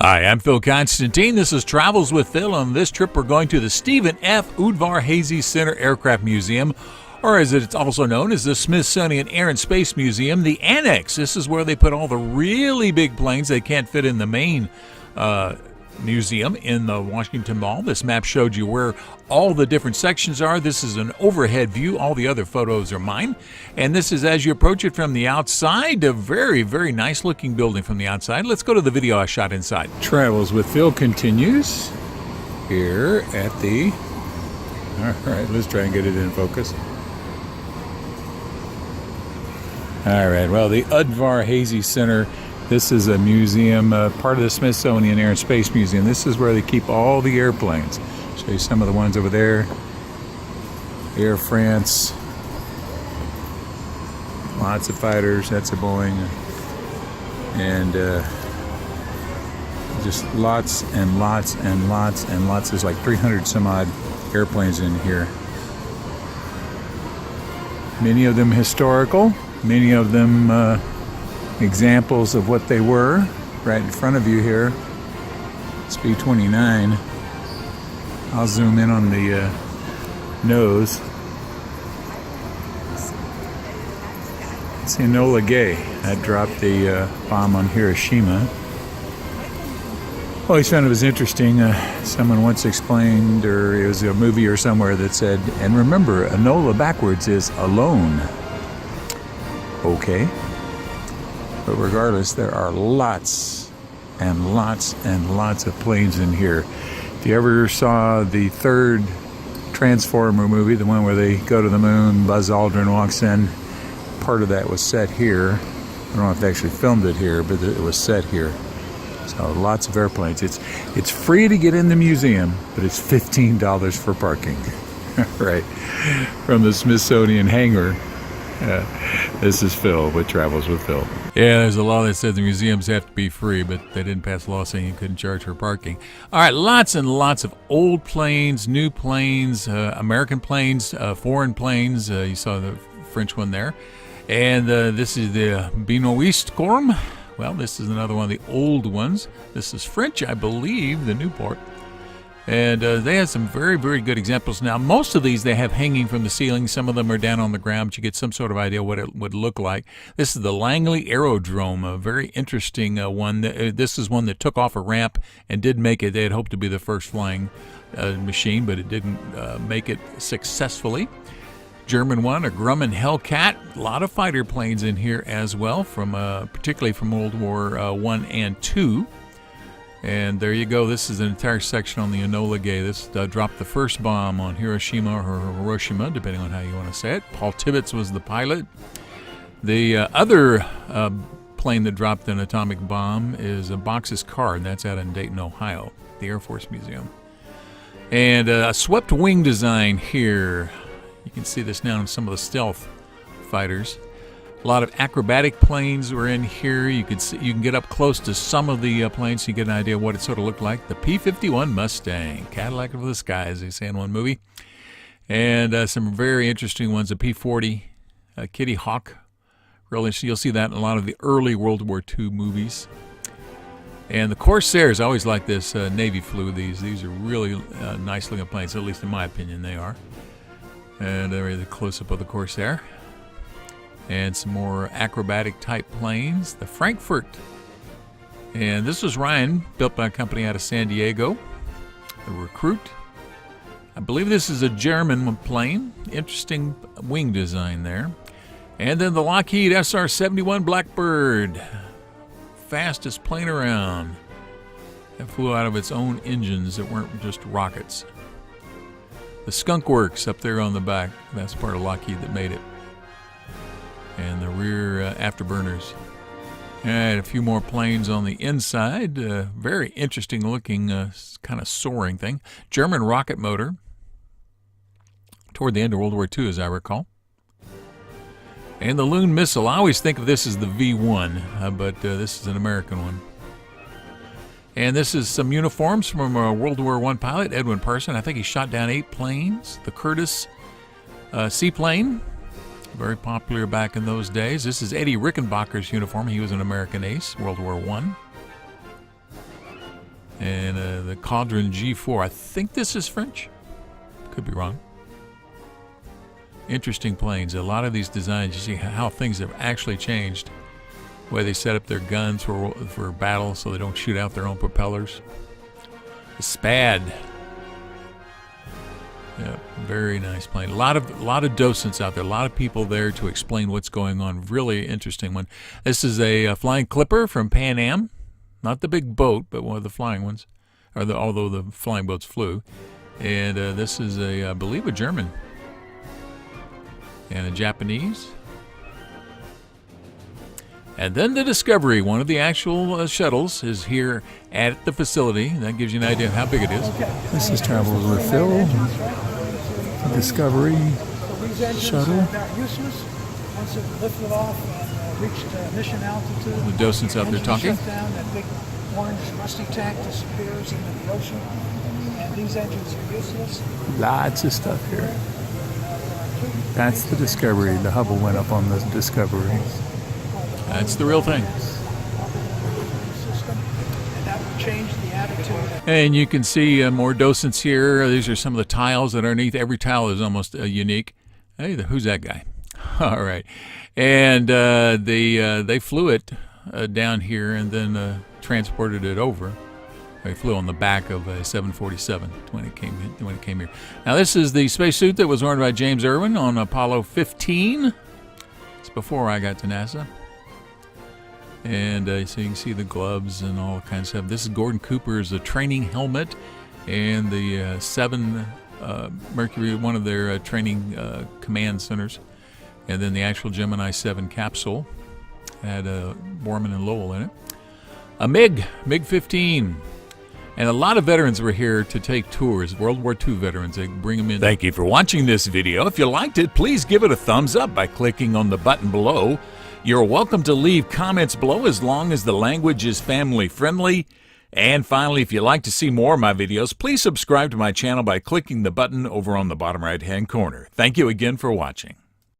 Hi, I'm Phil Constantine. This is Travels with Phil. On this trip, we're going to the StevenFUdvarHazy Center Aircraft Museum, or as it's also known as the Smithsonian Air and Space Museum, the Annex. This is where they put all the really big planes they can't fit in the main museum in the Washington Mall. This map showed you where all the different sections are. This is an overhead view. All the other photos are mine. And this is as you approach it from the outside. A very, very nice looking building from the outside. Let's go to the video I shot inside. Travels with Phil continues here at the... All right, let's try and get it in focus. All right, well, the Udvar-Hazy Center. This is a museum, part of the Smithsonian Air and Space Museum. This is where they keep all the airplanes. Show you some of the ones over there. Air France. Lots of fighters. That's a Boeing. And just lots and lots and lots and lots. There's like 300 some odd airplanes in here. Many of them historical. Many of them examples of what they were. Right in front of you here, it's B-29. I'll zoom in on the nose. It's Enola Gay that dropped the bomb on Hiroshima. Always found it was interesting. Someone once explained, or it was a movie or somewhere that said, and remember, Enola backwards is alone. Okay. But regardless, there are lots and lots and lots of planes in here. If you ever saw the third Transformer movie, the one where they go to the moon, Buzz Aldrin walks in, part of that was set here. I don't know if they actually filmed it here, but it was set here. So lots of airplanes. It's free to get in the museum, but it's $15 for parking. Right, from the Smithsonian hangar. This is Phil with Travels with Phil. Yeah, there's a law that said the museums have to be free, but they didn't pass a law saying you couldn't charge for parking. All right, lots and lots of old planes, new planes, American planes, foreign planes. You saw the French one there. And this is the Benoist Corm. Well, this is another one of the old ones. This is French, I believe, the Newport. And they have some very, very good examples. Now, most of these they have hanging from the ceiling. Some of them are down on the ground, but you get some sort of idea what it would look like. This is the Langley Aerodrome, a very interesting one. This is one that took off a ramp and did make it. They had hoped to be the first flying machine, but it didn't make it successfully. German one, a Grumman Hellcat. A lot of fighter planes in here as well, from particularly from World War I and II. And there you go. This is an entire section on the Enola Gay. This dropped the first bomb on Hiroshima or Hiroshima, depending on how you want to say it. Paul Tibbets was the pilot. The other plane that dropped an atomic bomb is a Box's Card, and that's out in Dayton, Ohio, the Air Force Museum. And a swept wing design here. You can see this now in some of the stealth fighters. A lot of acrobatic planes were in here. You can get up close to some of the planes so you get an idea of what it sort of looked like. The P-51 Mustang, Cadillac of the Sky, as they say in one movie. And some very interesting ones, the P-40, Kitty Hawk. Really, you'll see that in a lot of the early World War II movies. And the Corsairs, I always like this. Navy flew these. These are really nice looking planes, at least in my opinion they are. And there is a close-up of the Corsair. And some more acrobatic type planes, the Frankfurt. And this was Ryan, built by a company out of San Diego, the Recruit. I believe this is a German plane. Interesting wing design there. And then the Lockheed SR-71 Blackbird, fastest plane around. That flew out of its own engines that weren't just rockets. The Skunk Works up there on the back, that's part of Lockheed that made it. And the rear afterburners. And a few more planes on the inside. Very interesting looking kind of soaring thing. German rocket motor. Toward the end of World War II, as I recall. And the Loon missile. I always think of this as the V1, but this is an American one. And this is some uniforms from a World War I pilot, Edwin Parson. I think he shot down 8 planes. The Curtiss seaplane. Very popular back in those days. This is Eddie Rickenbacker's uniform. He was an American ace, World War I. And the Caudron G4. I think this is French. Could be wrong. Interesting planes. A lot of these designs, you see how things have actually changed. The way they set up their guns for battle so they don't shoot out their own propellers. The SPAD. Yeah, very nice plane. A lot of docents out there. A lot of people there to explain what's going on. Really interesting one. This is a flying clipper from Pan Am. Not the big boat, but one of the flying ones. Although the flying boats flew. And this is I believe a German. And a Japanese. And then the Discovery, one of the actual shuttles, is here at the facility. That gives you an idea of how big it is. This is travels with Phil. The Discovery shuttle. Once it lifted off and reached mission altitude, the docents out there talking. Shut down, that big orange rusty tank disappears into the ocean, and these engines are useless. Lots of stuff here. That's the Discovery. The Hubble went up on the Discovery. That's the real thing. And that would change the attitude. And you can see more docents here. These are some of the tiles that are underneath. Every tile is almost unique. Hey, who's that guy? All right. And they flew it down here and then transported it over. They flew on the back of a 747 when it came here. Now, this is the spacesuit that was worn by James Irwin on Apollo 15. It's before I got to NASA. And so you can see the gloves and all kinds of stuff. This is Gordon Cooper's training helmet and the 7 Mercury, one of their training command centers. And then the actual Gemini 7 capsule had Borman and Lowell in it. A MiG-15. And a lot of veterans were here to take tours, World War II veterans. They bring them in. Thank you for watching this video. If you liked it, please give it a thumbs up by clicking on the button below. You're welcome to leave comments below as long as the language is family friendly. And finally, if you'd like to see more of my videos, please subscribe to my channel by clicking the button over on the bottom right-hand corner. Thank you again for watching.